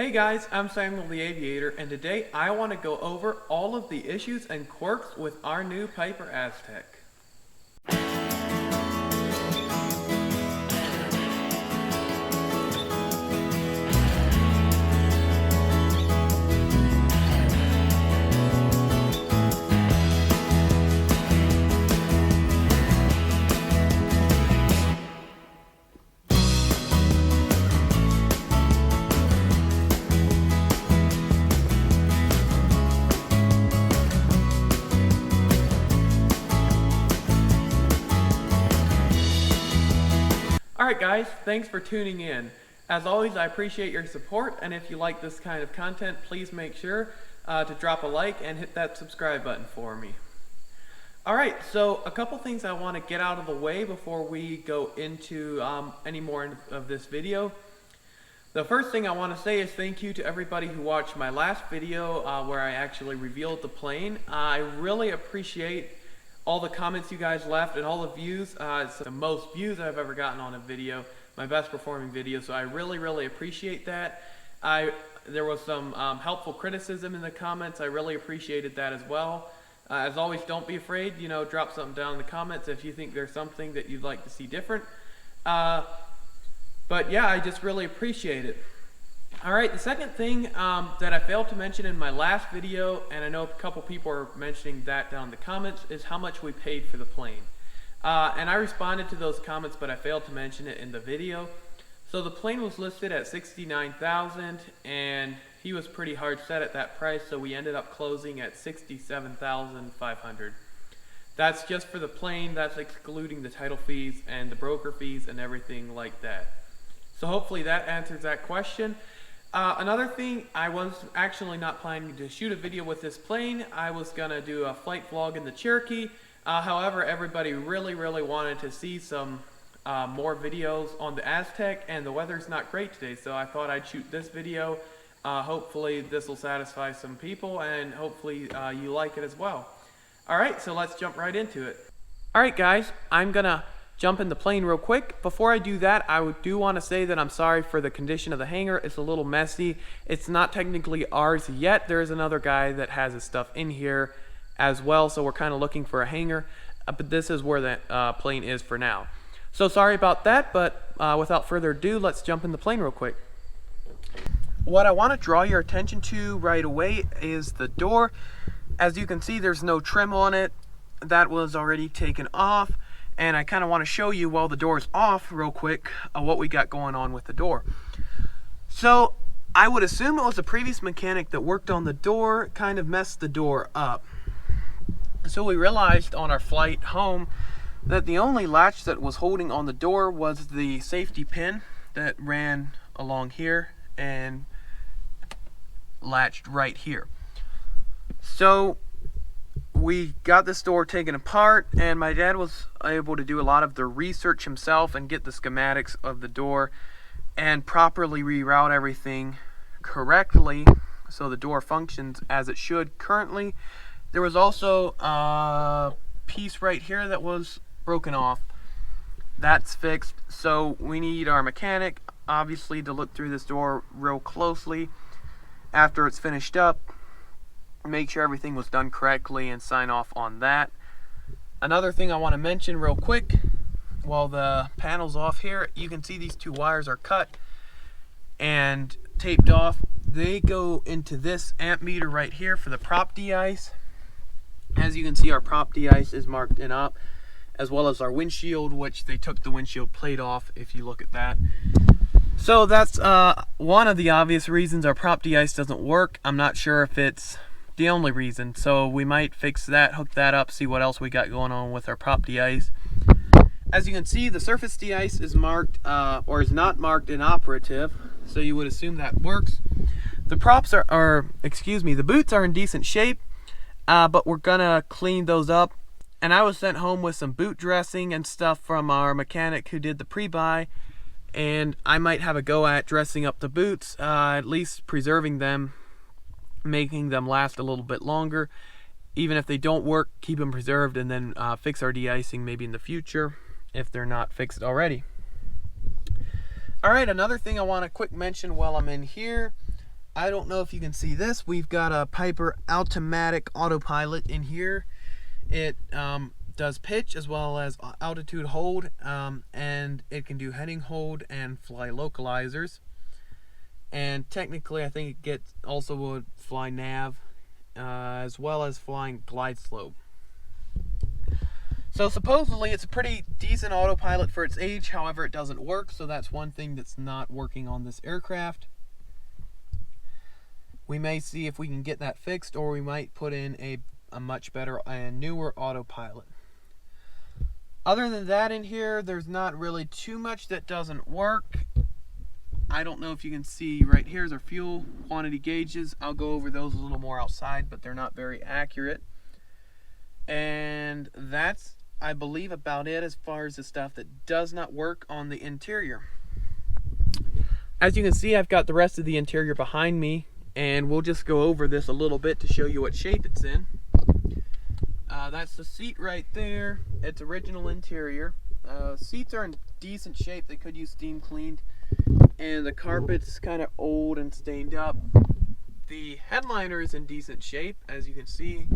Hey guys, I'm Samuel the Aviator, and today I want to go over all of the issues and quirks with our new Piper Aztec. Alright guys, thanks for tuning in. As always, I appreciate your support, and if you like this kind of content, please make sure to drop a like and hit that subscribe button for me. Alright, so a couple things I want to get out of the way before we go into any more of this video. The first thing I want to say is thank you to everybody who watched my last video where I actually revealed the plane. I really appreciate all the comments you guys left and all the views. It's the most views I've ever gotten on a video, my best performing video, so I really appreciate that. There was some helpful criticism in the comments. I really appreciated that as well. As always, don't be afraid, drop something down in the comments if you think there's something that you'd like to see different. But yeah, I just really appreciate it. Alright, the second thing that I failed to mention in my last video, and I know a couple people are mentioning that down in the comments, is how much we paid for the plane. And I responded to those comments, but I failed to mention it in the video. So the plane was listed at $69,000, and he was pretty hard set at that price, so we ended up closing at $67,500. That's just for the plane. That's excluding the title fees and the broker fees and everything like that. So hopefully that answers that question. Another thing, I was actually not planning to shoot a video with this plane. I was going to do a flight vlog in the Cherokee. However, everybody really wanted to see some more videos on the Aztec, and the weather's not great today, so I thought I'd shoot this video. Hopefully this will satisfy some people, and hopefully you like it as well. Alright, so let's jump right into it. Alright guys, I'm going to jump in the plane real quick. Before I do that, I do want to say that I'm sorry for the condition of the hangar. It's a little messy. It's not technically ours yet. There is another guy that has his stuff in here as well, so we're kind of looking for a hangar. But this is where the plane is for now. So sorry about that, but without further ado, let's jump in the plane real quick. What I want to draw your attention to right away is the door. As you can see, there's no trim on it. That was already taken off. And I kind of want to show you while the door is off real quick what we got going on with the door. So I would assume it was a previous mechanic that worked on the door, kind of messed the door up. So we realized on our flight home that the only latch that was holding on the door was the safety pin that ran along here and latched right here. So we got this door taken apart, and my dad was able to do a lot of the research himself and get the schematics of the door and properly reroute everything correctly so the door functions as it should currently. There was also a piece right here that was broken off. That's fixed, so we need our mechanic obviously to look through this door real closely after it's finished up, make sure everything was done correctly, and sign off on that. Another thing I want to mention real quick, while the panel's off here, you can see these two wires are cut and taped off. They go into this amp meter right here for the prop de-ice. As you can see, our prop de-ice is marked in up, as well as our windshield, which they took the windshield plate off if you look at that. So that's one of the obvious reasons our prop de-ice doesn't work. I'm not sure if it's the only reason, so we might fix that, hook that up, see what else we got going on with our prop de-ice. As you can see, the surface de-ice is marked or is not marked inoperative, so you would assume that works. The props the boots are in decent shape, but we're gonna clean those up. And I was sent home with some boot dressing and stuff from our mechanic who did the pre-buy, and I might have a go at dressing up the boots, at least preserving them, making them last a little bit longer. Even if they don't work, keep them preserved, and then fix our de-icing maybe in the future if they're not fixed already. Alright, another thing I want to quick mention while I'm in here I don't know if you can see this. We've got a Piper automatic autopilot in here. It does pitch as well as altitude hold, and it can do heading hold and fly localizers. And technically, I think it gets also would fly nav, as well as flying glide slope. So supposedly it's a pretty decent autopilot for its age. However, it doesn't work, so that's one thing that's not working on this aircraft. We may see if we can get that fixed, or we might put in a much better and newer autopilot. Other than that, in here there's not really too much that doesn't work. I don't know if you can see right here's our fuel quantity gauges. I'll go over those a little more outside, but they're not very accurate. And that's, I believe, about it as far as the stuff that does not work on the interior. As you can see, I've got the rest of the interior behind me, and we'll just go over this a little bit to show you what shape it's in. That's the seat right there. It's original interior. Seats are in decent shape. They could use steam cleaned. And the carpet's kind of old and stained up. The headliner is in decent shape, as you can see.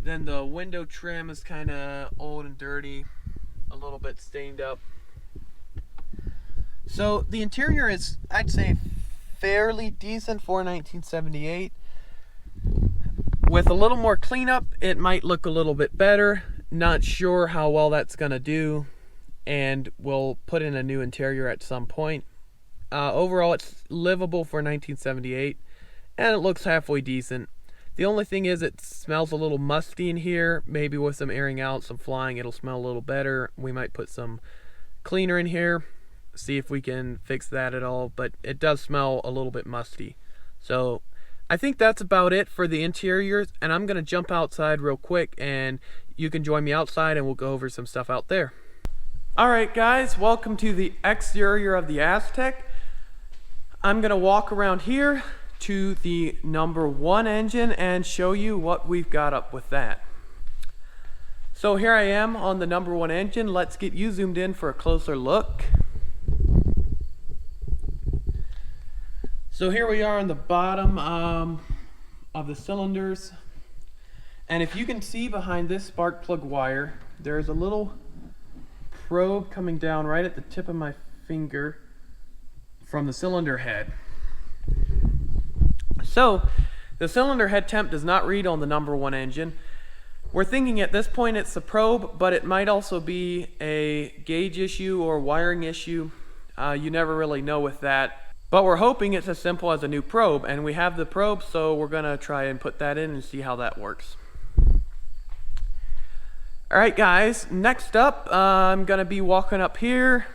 Then the window trim is kind of old and dirty, a little bit stained up. So the interior is, I'd say, fairly decent for 1978. With a little more cleanup, it might look a little bit better. Not sure how well that's going to do, and we'll put in a new interior at some point. Overall, it's livable for 1978, and it looks halfway decent. The only thing is it smells a little musty in here. Maybe with some airing out, some flying, it'll smell a little better. We might put some cleaner in here, see if we can fix that at all, but it does smell a little bit musty. So I think that's about it for the interiors, and I'm going to jump outside real quick, and you can join me outside and we'll go over some stuff out there. Alright guys, welcome to the exterior of the Aztec. I'm going to walk around here to the #1 engine and show you what we've got up with that. So here I am on the #1 engine. Let's get you zoomed in for a closer look. So here we are on the bottom of the cylinders, and if you can see behind this spark plug wire, there's a little probe coming down right at the tip of my finger from the cylinder head. So the cylinder head temp does not read on the #1 engine. We're thinking at this point it's the probe, but it might also be a gauge issue or wiring issue. You never really know with that, but we're hoping it's as simple as a new probe, and we have the probe, so we're gonna try and put that in and see how that works. Alright guys, next up I'm gonna be walking up here.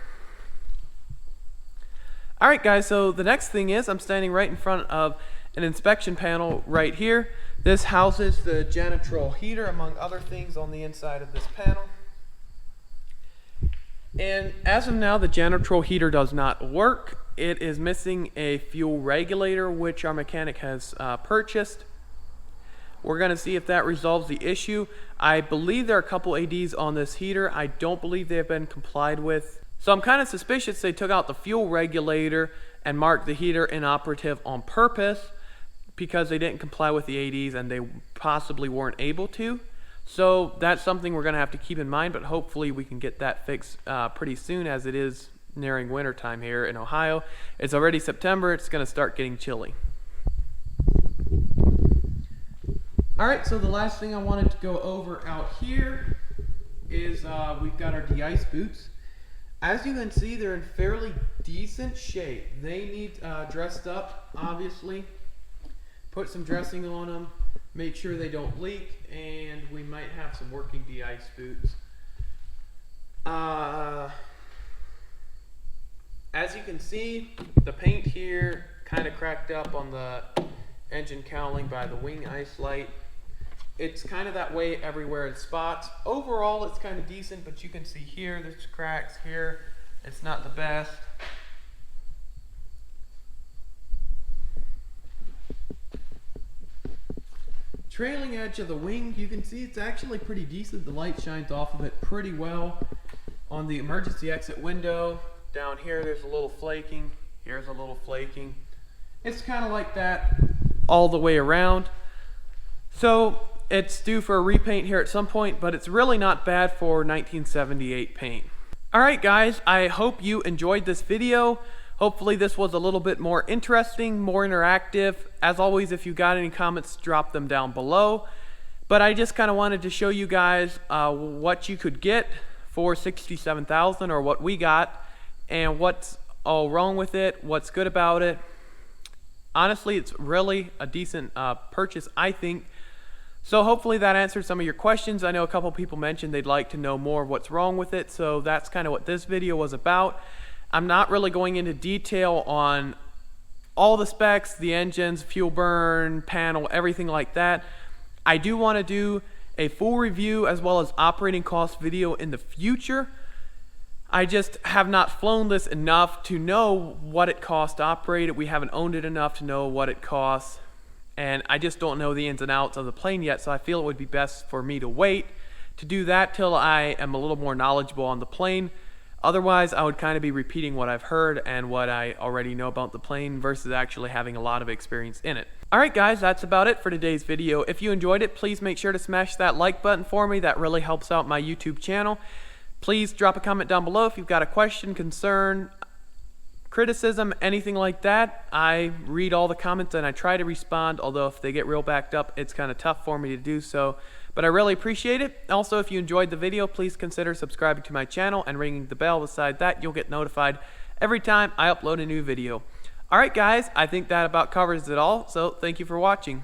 Alright guys, so the next thing is I'm standing right in front of an inspection panel right here. This houses the janitorial heater, among other things, on the inside of this panel. And as of now, the janitorial heater does not work. It is missing a fuel regulator, which our mechanic has purchased. We're going to see if that resolves the issue. I believe there are a couple ADs on this heater. I don't believe they have been complied with. So I'm kind of suspicious they took out the fuel regulator and marked the heater inoperative on purpose, because they didn't comply with the ADs and they possibly weren't able to. So that's something we're going to have to keep in mind, but hopefully we can get that fixed pretty soon, as it is nearing winter time here in Ohio. It's already September. It's going to start getting chilly. Alright, so the last thing I wanted to go over out here is we've got our de-ice boots. As you can see, they're in fairly decent shape. They need dressed up, obviously. Put some dressing on them, make sure they don't leak, and we might have some working de-ice boots. As you can see, the paint here kind of cracked up on the engine cowling by the wing ice light. It's kind of that way everywhere in spots. Overall, it's kind of decent, but you can see here, there's cracks here. It's not the best. Trailing edge of the wing, you can see it's actually pretty decent. The light shines off of it pretty well. On the emergency exit window, down here there's a little flaking. Here's a little flaking. It's kind of like that all the way around. So it's due for a repaint here at some point, but it's really not bad for 1978 paint. Alright guys, I hope you enjoyed this video. Hopefully this was a little bit more interesting, more interactive. As always, if you got any comments, drop them down below. But I just kind of wanted to show you guys what you could get for $67,000, or what we got, and what's all wrong with it, what's good about it. Honestly, it's really a decent purchase, I think. So hopefully that answered some of your questions. I know a couple people mentioned they'd like to know more of what's wrong with it, so that's kind of what this video was about. I'm not really going into detail on all the specs, the engines, fuel burn, panel, everything like that. I do want to do a full review as well as operating cost video in the future. I just have not flown this enough to know what it costs to operate it. We haven't owned it enough to know what it costs, and I just don't know the ins and outs of the plane yet, so I feel it would be best for me to wait to do that till I am a little more knowledgeable on the plane. Otherwise, I would kind of be repeating what I've heard and what I already know about the plane versus actually having a lot of experience in it. Alright guys, that's about it for today's video. If you enjoyed it, please make sure to smash that like button for me. That really helps out my YouTube channel. Please drop a comment down below if you've got a question, concern, criticism, anything like that. I read all the comments and I try to respond, although if they get real backed up, it's kind of tough for me to do so. But I really appreciate it. Also, if you enjoyed the video, please consider subscribing to my channel and ringing the bell. Beside that, you'll get notified every time I upload a new video. Alright guys, I think that about covers it all, so thank you for watching.